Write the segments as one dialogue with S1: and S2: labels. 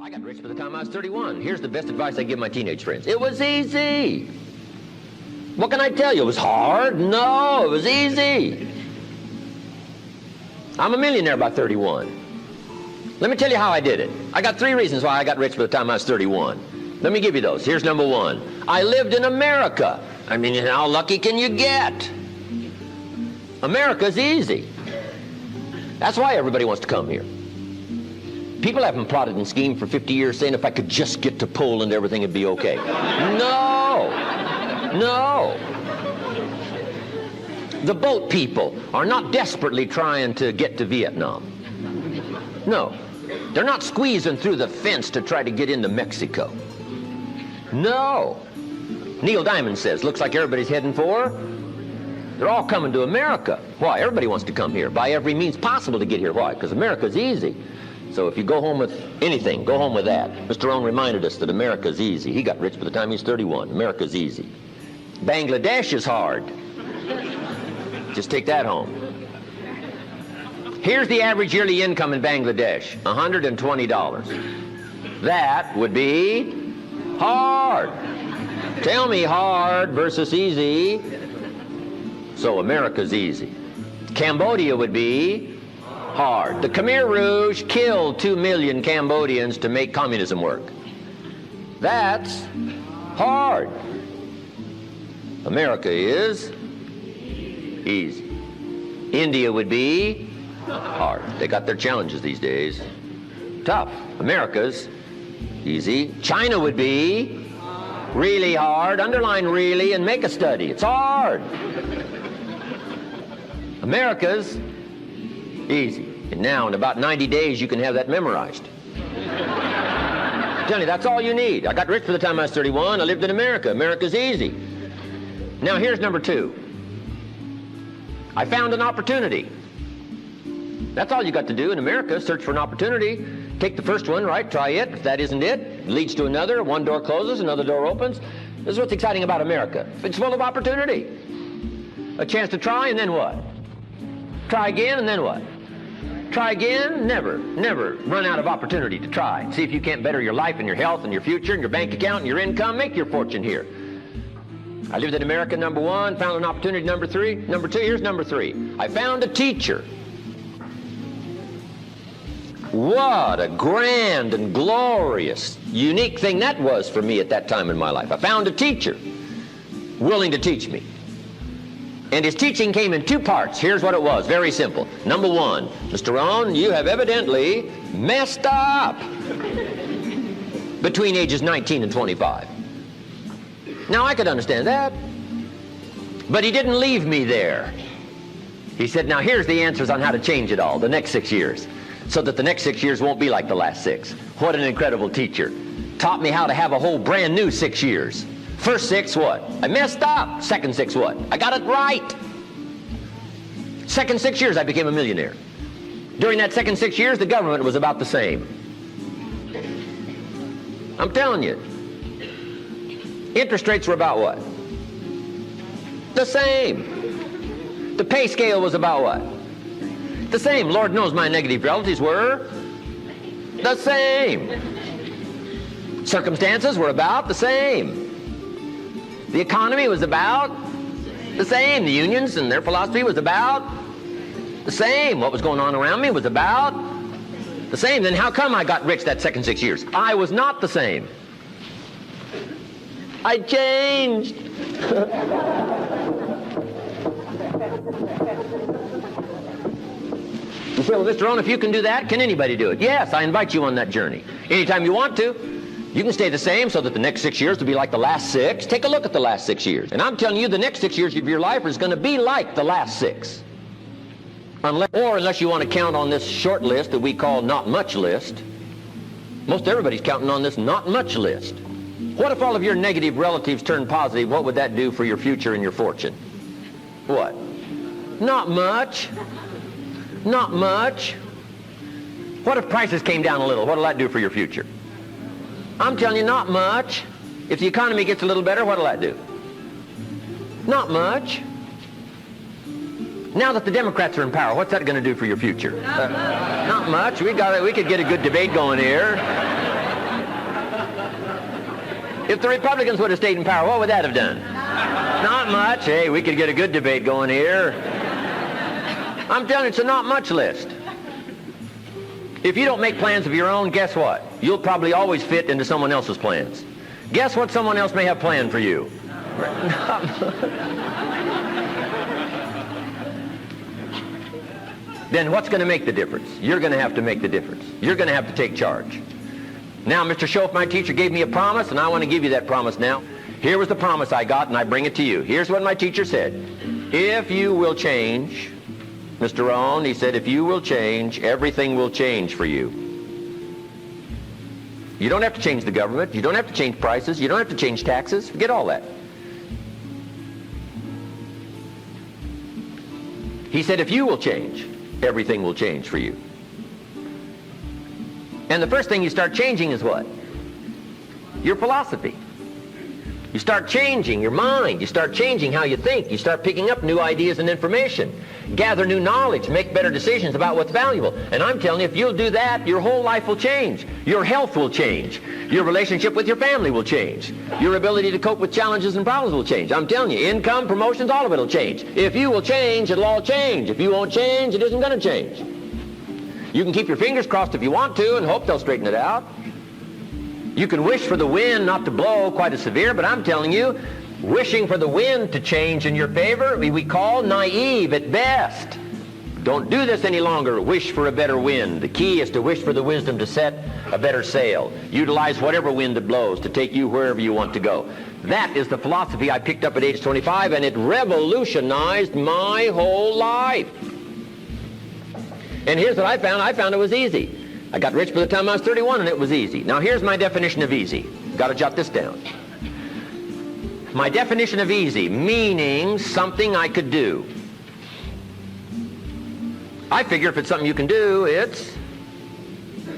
S1: I got rich by the time I was 31. Here's the best advice I give my teenage friends. It was easy. What can I tell you? It was hard? No, it was easy. I'm a millionaire by 31. Let me tell you how I did it. I got 3 reasons why I got rich by the time I was 31. Let me give you those. Here's number 1. I lived in America. I mean, how lucky can you get? America's easy. That's why everybody wants to come here. People haven't plotted and schemed for 50 years saying if I could just get to Poland, everything would be okay. No. No. The boat people are not desperately trying to get to Vietnam. No. They're not squeezing through the fence to try to get into Mexico. No. Neil Diamond says, looks like everybody's heading for. They're all coming to America. Why? Everybody wants to come here by every means possible to get here. Why? Because America's easy. So if you go home with anything, go home with that. Mr. Rohn reminded us that America's easy. He got rich by the time he was 31. America's easy. Bangladesh is hard. Just take that home. Here's the average yearly income in Bangladesh, $120. That would be hard. Tell me hard versus easy. So America's easy. Cambodia would be hard. The Khmer Rouge killed 2 million Cambodians to make communism work. That's hard. America is easy. India would be hard. They got their challenges these days. Tough. America's easy. China would be really hard. Underline really and make a study. It's hard. America's easy. And now in about 90 days you can have that memorized. I'm telling you, that's all you need. I got rich by the time I was 31. I lived in America. America's easy. Now here's number 2. I found an opportunity. That's all you got to do in America, search for an opportunity. Take the first one, right? Try it. If that isn't it leads to another. One door closes, another door opens. This is what's exciting about America. It's full of opportunity. A chance to try, and then what? Try again, and then what? Try again, never run out of opportunity to try. See if you can't better your life and your health and your future and your bank account and your income. Make your fortune here. I lived in America, number 1, found an opportunity, number 3. Number 2, here's number 3. I found a teacher. What a grand and glorious, unique thing that was for me at that time in my life. I found a teacher willing to teach me. And his teaching came in 2 parts. Here's what it was, very simple. Number 1, Mr. Rohn, you have evidently messed up between ages 19 and 25. Now, I could understand that, but he didn't leave me there. He said, now here's the answers on how to change it all, the next 6 years, so that the next 6 years won't be like the last 6. What an incredible teacher. Taught me how to have a whole brand new 6 years. First 6, what? I messed up. Second 6, what? I got it right. Second 6 years, I became a millionaire. During that second 6 years, the government was about the same. I'm telling you. Interest rates were about what? The same. The pay scale was about what? The same. Lord knows my negative relatives were the same. Circumstances were about the same. The economy was about the same. The unions and their philosophy was about the same. What was going on around me was about the same. Then how come I got rich that second 6 years? I was not the same. I changed. You say, well, Mr. Rohn, if you can do that, can anybody do it? Yes, I invite you on that journey. Anytime you want to. You can stay the same so that the next 6 years will be like the last 6. Take a look at the last 6 years. And I'm telling you, the next 6 years of your life is going to be like the last 6. Unless you want to count on this short list that we call not much list. Most everybody's counting on this not much list. What if all of your negative relatives turn positive? What would that do for your future and your fortune? What? Not much. Not much. What if prices came down a little? What will that do for your future? I'm telling you, not much. If the economy gets a little better, what will that do? Not much. Now that the Democrats are in power, what's that going to do for your future? Not much. We could get a good debate going here. If the Republicans would have stayed in power, what would that have done? Not much. Hey, we could get a good debate going here. I'm telling you, it's a not much list. If you don't make plans of your own, guess what? You'll probably always fit into someone else's plans. Guess what someone else may have planned for you? Then what's going to make the difference? You're going to have to make the difference. You're going to have to take charge. Now, Mr. Schoaf, my teacher, gave me a promise, and I want to give you that promise now. Here was the promise I got, and I bring it to you. Here's what my teacher said. If you will change, Mr. Rohn, he said, if you will change, everything will change for you. You don't have to change the government. You don't have to change prices. You don't have to change taxes. Forget all that. He said, if you will change, everything will change for you. And the first thing you start changing is what? Your philosophy. You start changing your mind. You start changing how you think. You start picking up new ideas and information. Gather new knowledge. Make better decisions about what's valuable. And I'm telling you, if you'll do that, your whole life will change. Your health will change. Your relationship with your family will change. Your ability to cope with challenges and problems will change. I'm telling you, income, promotions, all of it will change. If you will change, it'll all change. If you won't change, it isn't going to change. You can keep your fingers crossed if you want to and hope they'll straighten it out. You can wish for the wind not to blow quite as severe, but I'm telling you, wishing for the wind to change in your favor, we call naive at best. Don't do this any longer. Wish for a better wind. The key is to wish for the wisdom to set a better sail. Utilize whatever wind it blows to take you wherever you want to go. That is the philosophy I picked up at age 25, and it revolutionized my whole life. And here's what I found. I found it was easy. I got rich by the time I was 31, and it was easy. Now, here's my definition of easy. Got to jot this down. My definition of easy, meaning something I could do. I figure if it's something you can do, it's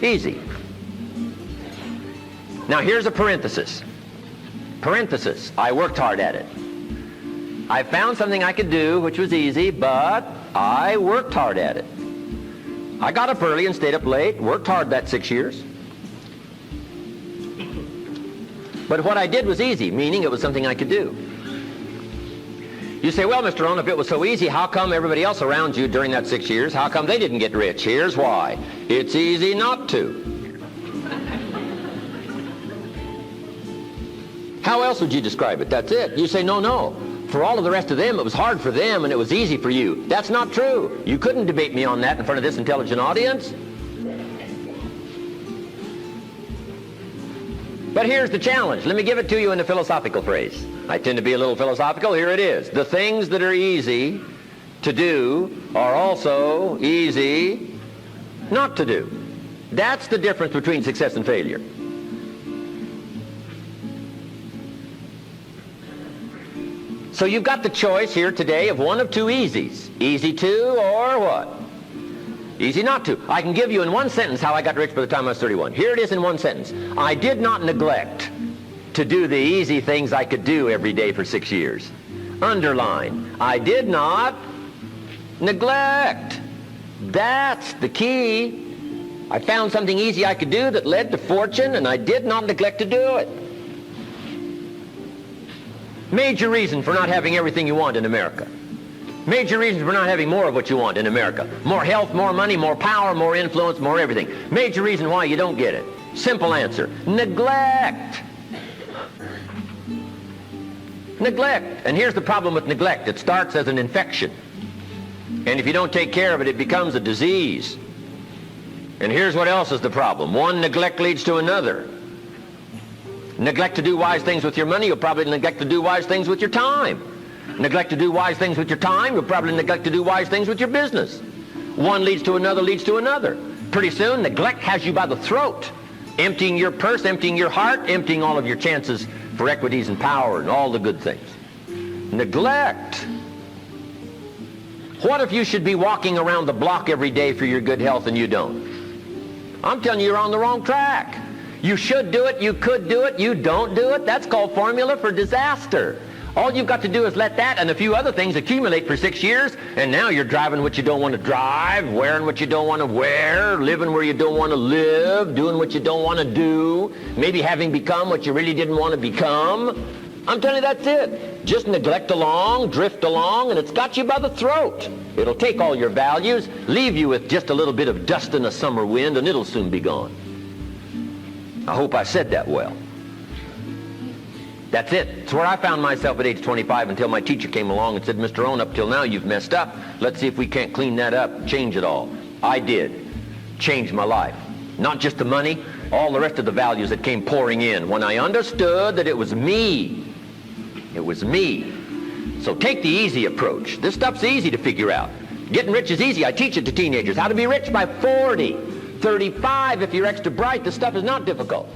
S1: easy. Now, here's a parenthesis. Parenthesis, I worked hard at it. I found something I could do, which was easy, but I worked hard at it. I got up early and stayed up late, worked hard that 6 years. But what I did was easy, meaning it was something I could do. You say, well, Mr. Rohn, if it was so easy, how come everybody else around you during that 6 years, how come they didn't get rich? Here's why. It's easy not to. How else would you describe it? That's it. You say, no. For all of the rest of them, it was hard for them and it was easy for you. That's not true. You couldn't debate me on that in front of this intelligent audience. But here's the challenge. Let me give it to you in a philosophical phrase. I tend to be a little philosophical. Here it is. The things that are easy to do are also easy not to do. That's the difference between success and failure. So you've got the choice here today of one of two easies. Easy to or what? Easy not to. I can give you in one sentence how I got rich by the time I was 31. Here it is in one sentence. I did not neglect to do the easy things I could do every day for 6 years. Underline. I did not neglect. That's the key. I found something easy I could do that led to fortune, and I did not neglect to do it. Major reason for not having everything you want in America. Major reason for not having more of what you want in America. More health, more money, more power, more influence, more everything. Major reason why you don't get it. Simple answer. Neglect. Neglect. And here's the problem with neglect. It starts as an infection. And if you don't take care of it, it becomes a disease. And here's what else is the problem. One neglect leads to another. Neglect to do wise things with your money, you'll probably neglect to do wise things with your time. Neglect to do wise things with your time, you'll probably neglect to do wise things with your business. One leads to another, leads to another. Pretty soon, neglect has you by the throat, emptying your purse, emptying your heart, emptying all of your chances for equities and power and all the good things. Neglect. What if you should be walking around the block every day for your good health and you don't? I'm telling you, you're on the wrong track. You should do it, you could do it, you don't do it. That's called formula for disaster. All you've got to do is let that and a few other things accumulate for 6 years, and now you're driving what you don't want to drive, wearing what you don't want to wear, living where you don't want to live, doing what you don't want to do, maybe having become what you really didn't want to become. I'm telling you, that's it. Just neglect along, drift along, and it's got you by the throat. It'll take all your values, leave you with just a little bit of dust in a summer wind, and it'll soon be gone. I hope I said that well. That's it. It's where I found myself at age 25 until my teacher came along and said, Mr. Rohn, up till now you've messed up. Let's see if we can't clean that up, change it all. I did. Changed my life. Not just the money, all the rest of the values that came pouring in when I understood that it was me. It was me. So take the easy approach. This stuff's easy to figure out. Getting rich is easy. I teach it to teenagers. How to be rich by 40, 35 if you're extra bright. This stuff is not difficult.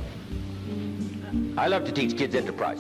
S1: I love to teach kids enterprise.